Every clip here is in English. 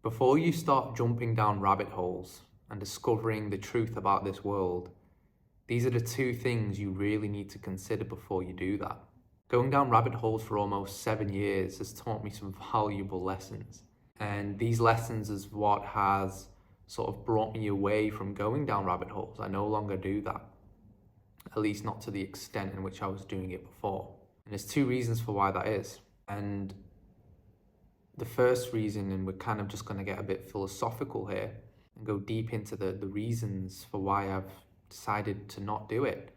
Before you start jumping down rabbit holes and discovering the truth about this world, these are the two things you really need to consider before you do that. Going down rabbit holes for almost 7 years has taught me some valuable lessons. And these lessons is what has sort of brought me away from going down rabbit holes. I no longer do that, at least not to the extent in which I was doing it before. And there's two reasons for why that is. And the first reason, and we're kind of just going to get a bit philosophical here and go deep into the reasons for why I've decided to not do it.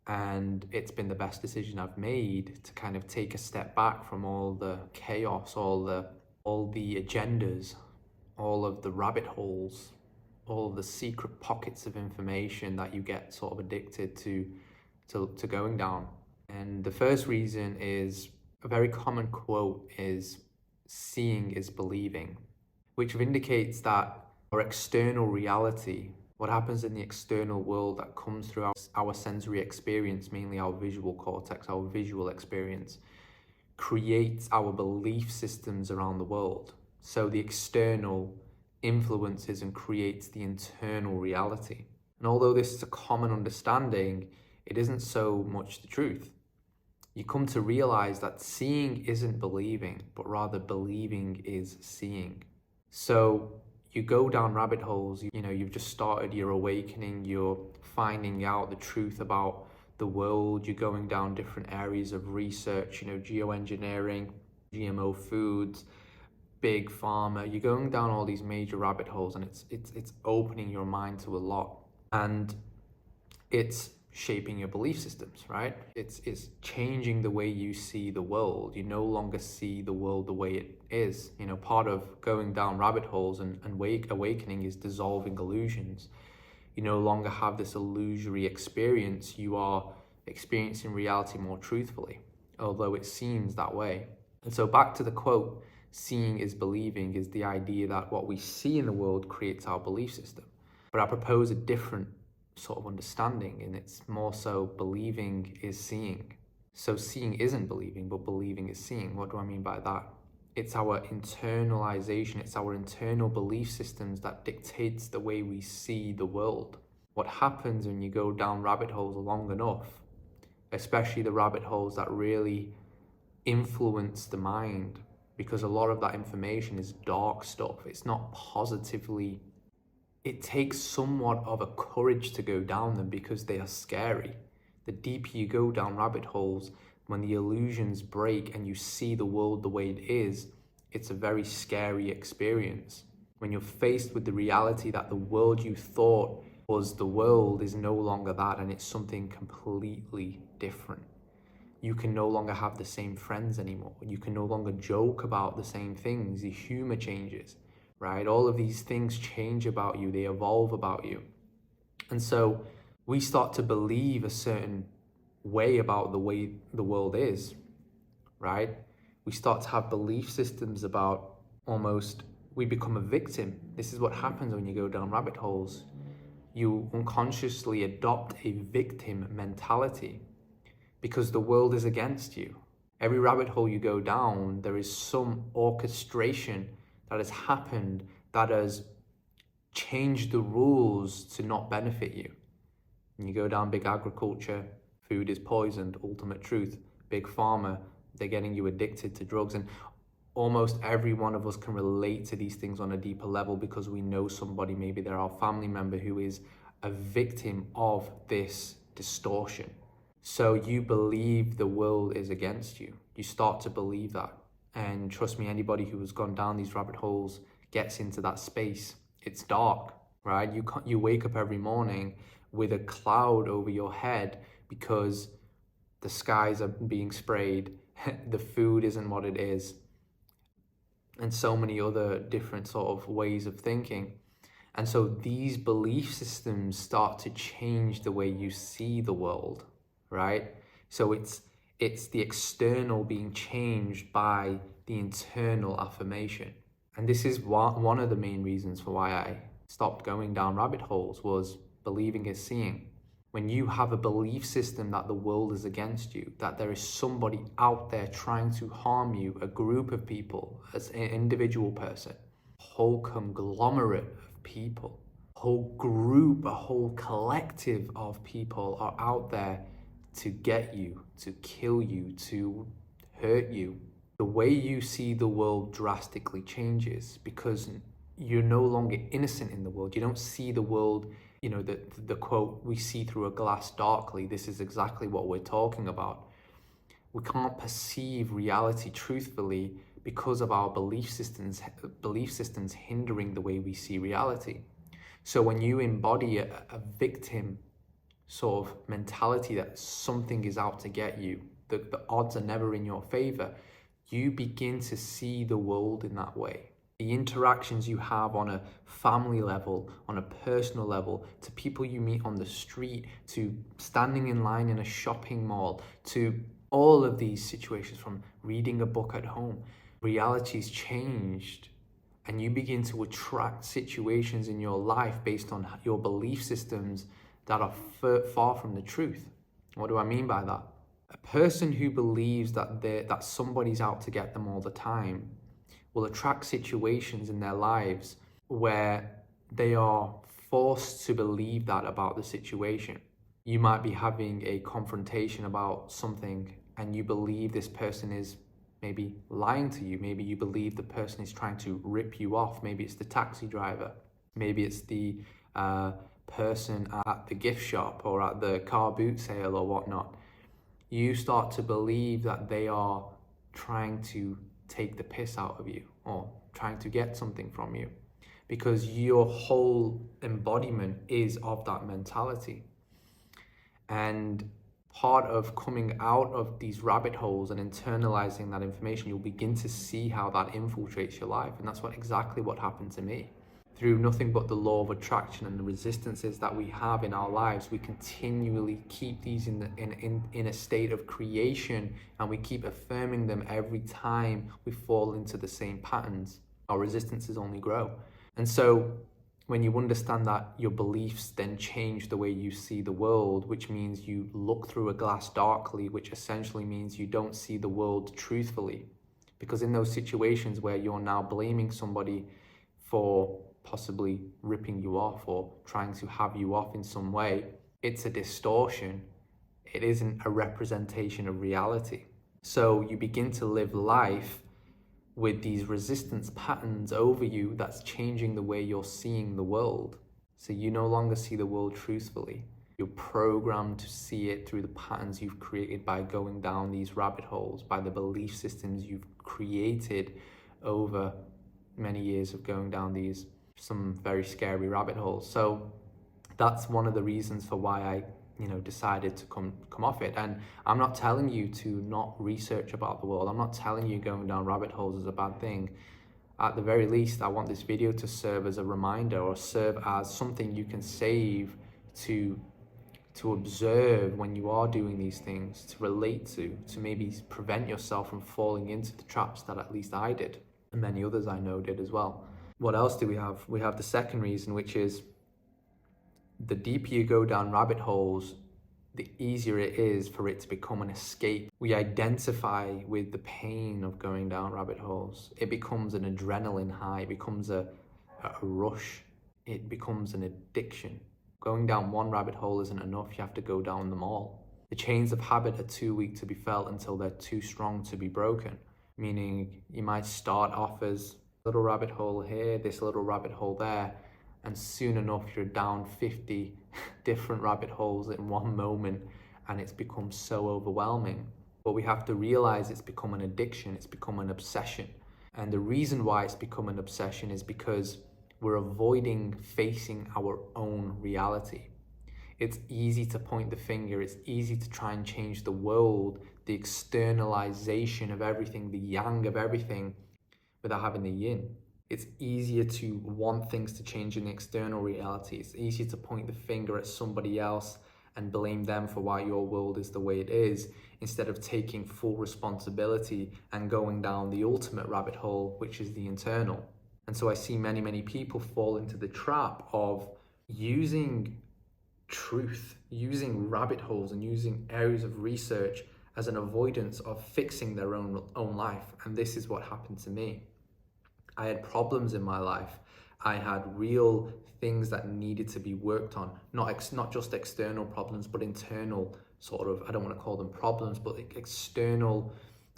And it's been the best decision I've made to kind of take a step back from all the chaos, all the agendas, all of the rabbit holes, all of the secret pockets of information that you get sort of addicted to going down. And the first reason is, a very common quote is, seeing is believing, which vindicates that our external reality, what happens in the external world that comes through our sensory experience, mainly our visual cortex, our visual experience, creates our belief systems around the world. So the external influences and creates the internal reality. And although this is a common understanding, it isn't so much the truth. You come to realize that seeing isn't believing, but rather believing is seeing. So you go down rabbit holes, you've just started your awakening, you're finding out the truth about the world, you're going down different areas of research, geoengineering, GMO foods, big pharma, you're going down all these major rabbit holes, and it's opening your mind to a lot. And it's shaping your belief systems, right? It's changing the way you see the world. You no longer see the world the way it is. Part of going down rabbit holes and awakening is dissolving illusions. You no longer have this illusory experience. You are experiencing reality more truthfully, although it seems that way. And so back to the quote, seeing is believing, is the idea that what we see in the world creates our belief system. But I propose a different sort of understanding, and it's more so believing is seeing. So seeing isn't believing, but believing is seeing. What do I mean by that? It's our internalization, it's our internal belief systems that dictates the way we see the world. What happens when you go down rabbit holes long enough, especially the rabbit holes that really influence the mind, because a lot of that information is dark stuff. It's not positively. It takes somewhat of a courage to go down them because they are scary. The deeper you go down rabbit holes, when the illusions break and you see the world the way it is, it's a very scary experience. When you're faced with the reality that the world you thought was the world is no longer that, and it's something completely different. You can no longer have the same friends anymore. You can no longer joke about the same things. The humor changes. Right? All of these things change about you, they evolve about you. And so we start to believe a certain way about the way the world is, right? We start to have belief systems about we become a victim. This is what happens when you go down rabbit holes. You unconsciously adopt a victim mentality because the world is against you. Every rabbit hole you go down, there is some orchestration that has happened that has changed the rules to not benefit you. And you go down big agriculture, food is poisoned, ultimate truth, big pharma, they're getting you addicted to drugs. And almost every one of us can relate to these things on a deeper level because we know somebody, maybe they're our family member, who is a victim of this distortion. So you believe the world is against you. You start to believe that. And trust me, anybody who has gone down these rabbit holes gets into that space. It's dark, right? You wake up every morning with a cloud over your head because the skies are being sprayed, the food isn't what it is, and so many other different sort of ways of thinking. And so these belief systems start to change the way you see the world, right? So it's the external being changed by the internal affirmation. And this is one of the main reasons for why I stopped going down rabbit holes, was believing is seeing. When you have a belief system that the world is against you, that there is somebody out there trying to harm you, a group of people, as an individual person, whole conglomerate of people, a whole group, a whole collective of people are out there to get you, to kill you, to hurt you. The way you see the world drastically changes because you're no longer innocent in the world. You don't see the world, the quote, we see through a glass darkly. This is exactly what we're talking about. We can't perceive reality truthfully because of our belief systems hindering the way we see reality. So when you embody a victim sort of mentality that something is out to get you, the odds are never in your favor, you begin to see the world in that way. The interactions you have on a family level, on a personal level, to people you meet on the street, to standing in line in a shopping mall, to all of these situations, from reading a book at home, reality's changed, and you begin to attract situations in your life based on your belief systems that are far from the truth. What do I mean by that? A person who believes that somebody's out to get them all the time will attract situations in their lives where they are forced to believe that about the situation. You might be having a confrontation about something and you believe this person is maybe lying to you. Maybe you believe the person is trying to rip you off. Maybe it's the taxi driver. Maybe it's the person at the gift shop or at the car boot sale or whatnot. You start to believe that they are trying to take the piss out of you or trying to get something from you because your whole embodiment is of that mentality. And part of coming out of these rabbit holes and internalizing that information, you'll begin to see how that infiltrates your life. And that's exactly what happened to me. Through nothing but the law of attraction and the resistances that we have in our lives, we continually keep these in a state of creation, and we keep affirming them every time we fall into the same patterns. Our resistances only grow. And so when you understand that your beliefs then change the way you see the world, which means you look through a glass darkly, which essentially means you don't see the world truthfully. Because in those situations where you're now blaming somebody for possibly ripping you off or trying to have you off in some way, it's a distortion. It isn't a representation of reality. So you begin to live life with these resistance patterns over you that's changing the way you're seeing the world. So you no longer see the world truthfully. You're programmed to see it through the patterns you've created by going down these rabbit holes, by the belief systems you've created over many years of going down some very scary rabbit holes. So that's one of the reasons for why I decided to come off it. And I'm not telling you to not research about the world. I'm not telling you going down rabbit holes is a bad thing. At the very least, I want this video to serve as a reminder or serve as something you can save to observe when you are doing these things, to relate to maybe prevent yourself from falling into the traps that at least I did, and many others I know did as well. What else do we have? We have the second reason, which is the deeper you go down rabbit holes, the easier it is for it to become an escape. We identify with the pain of going down rabbit holes. It becomes an adrenaline high, it becomes a rush, it becomes an addiction. Going down one rabbit hole isn't enough, you have to go down them all. The chains of habit are too weak to be felt until they're too strong to be broken. Meaning you might start off as a little rabbit hole here, this little rabbit hole there, and soon enough you're down 50 different rabbit holes in one moment, and it's become so overwhelming. But we have to realize it's become an addiction, it's become an obsession. And the reason why it's become an obsession is because we're avoiding facing our own reality. It's easy to point the finger, it's easy to try and change the world, the externalization of everything, the yang of everything, without having the yin. It's easier to want things to change in the external reality. It's easier to point the finger at somebody else and blame them for why your world is the way it is, instead of taking full responsibility and going down the ultimate rabbit hole, which is the internal. And so I see many, many people fall into the trap of using truth, using rabbit holes and using areas of research as an avoidance of fixing their own life. And this is what happened to me. I had problems in my life. I had real things that needed to be worked on, not just external problems, but internal sort of, I don't want to call them problems, but external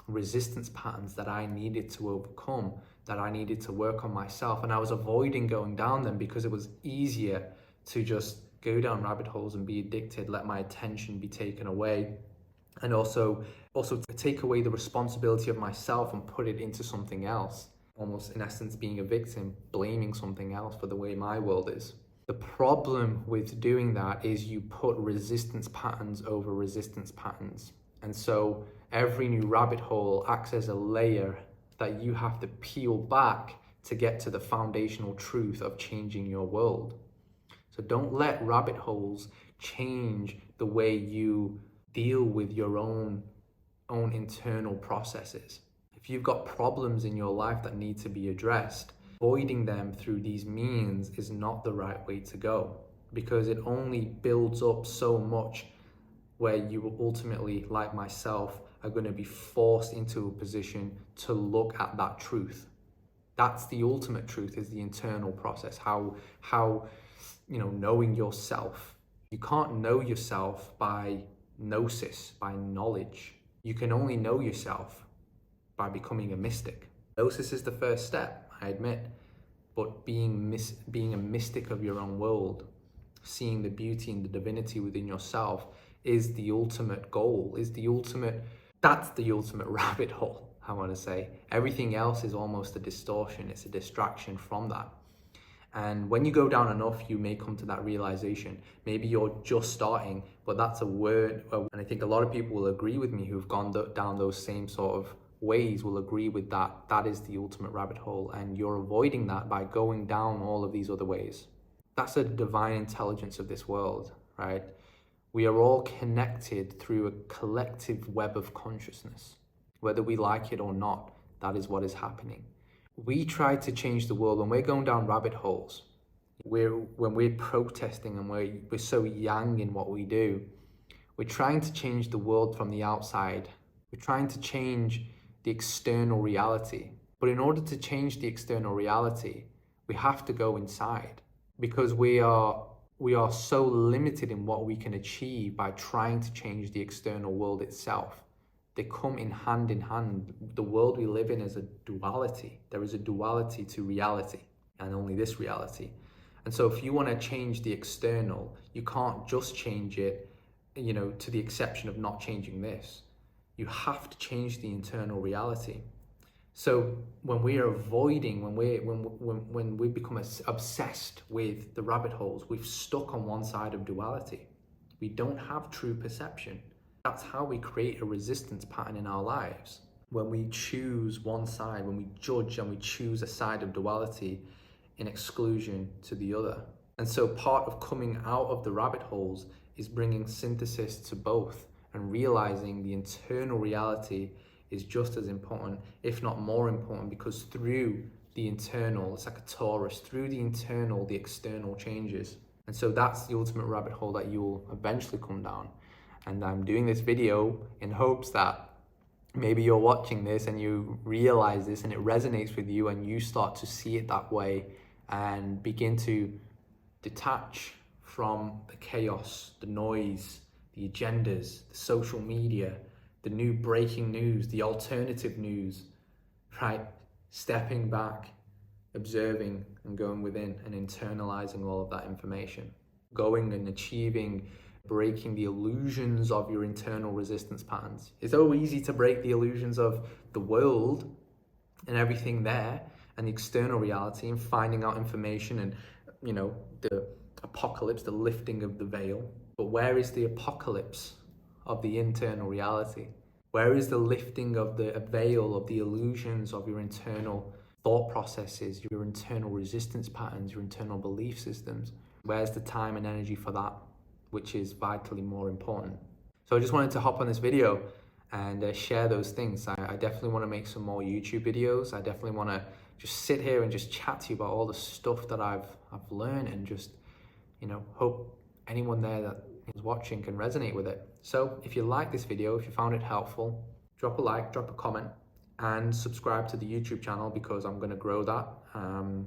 resistance patterns that I needed to overcome, that I needed to work on myself. And I was avoiding going down them because it was easier to just go down rabbit holes and be addicted, let my attention be taken away, and also take away the responsibility of myself and put it into something else, almost in essence being a victim, blaming something else for the way my world is. The problem with doing that is you put resistance patterns over resistance patterns. And so every new rabbit hole acts as a layer that you have to peel back to get to the foundational truth of changing your world. So don't let rabbit holes change the way you deal with your own internal processes. If you've got problems in your life that need to be addressed, avoiding them through these means is not the right way to go, because it only builds up so much where you will ultimately, like myself, are going to be forced into a position to look at that truth. That's the ultimate truth, is the internal process, how knowing yourself. You can't know yourself by gnosis, by knowledge. You can only know yourself by becoming a mystic. Gnosis is the first step, I admit, but being a mystic of your own world, seeing the beauty and the divinity within yourself is the ultimate goal, that's the ultimate rabbit hole, I want to say. Everything else is almost a distortion, it's a distraction from that. And when you go down enough, you may come to that realization. Maybe you're just starting, but that's a word. And I think a lot of people will agree with me who've gone down those same sort of ways, will agree with that. That is the ultimate rabbit hole. And you're avoiding that by going down all of these other ways. That's a divine intelligence of this world, right? We are all connected through a collective web of consciousness. Whether we like it or not, that is what is happening. We try to change the world when we're going down rabbit holes. When we're protesting and we're so yang in what we do, we're trying to change the world from the outside. We're trying to change the external reality. But in order to change the external reality, we have to go inside, because we are so limited in what we can achieve by trying to change the external world itself. They come in hand. The world we live in is a duality. There is a duality to reality, and only this reality. And so if you want to change the external, you can't just change it, to the exception of not changing this. You have to change the internal reality. So when we are avoiding, when we become obsessed with the rabbit holes, we've stuck on one side of duality. We don't have true perception. That's how we create a resistance pattern in our lives. When we choose one side, when we judge and we choose a side of duality in exclusion to the other. And so part of coming out of the rabbit holes is bringing synthesis to both and realizing the internal reality is just as important, if not more important, because through the internal, it's like a torus, through the internal, the external changes. And so that's the ultimate rabbit hole that you will eventually come down. And I'm doing this video in hopes that maybe you're watching this and you realize this and it resonates with you and you start to see it that way and begin to detach from the chaos, the noise, the agendas, the social media, the new breaking news, the alternative news, right? Stepping back, observing and going within and internalizing all of that information. Going and achieving, breaking the illusions of your internal resistance patterns. It's so easy to break the illusions of the world and everything there and the external reality and finding out information and, the apocalypse, the lifting of the veil. But where is the apocalypse of the internal reality? Where is the lifting of the veil of the illusions of your internal thought processes, your internal resistance patterns, your internal belief systems? Where's the time and energy for that, which is vitally more important? So I just wanted to hop on this video and share those things. I definitely want to make some more YouTube videos. I definitely want to just sit here and just chat to you about all the stuff that I've learned and just, hope anyone there that is watching can resonate with it. So if you like this video, if you found it helpful, drop a like, drop a comment, and subscribe to the YouTube channel because I'm going to grow that, and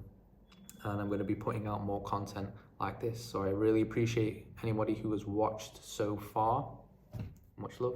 I'm going to be putting out more content like this. So I really appreciate anybody who has watched so far. Much love.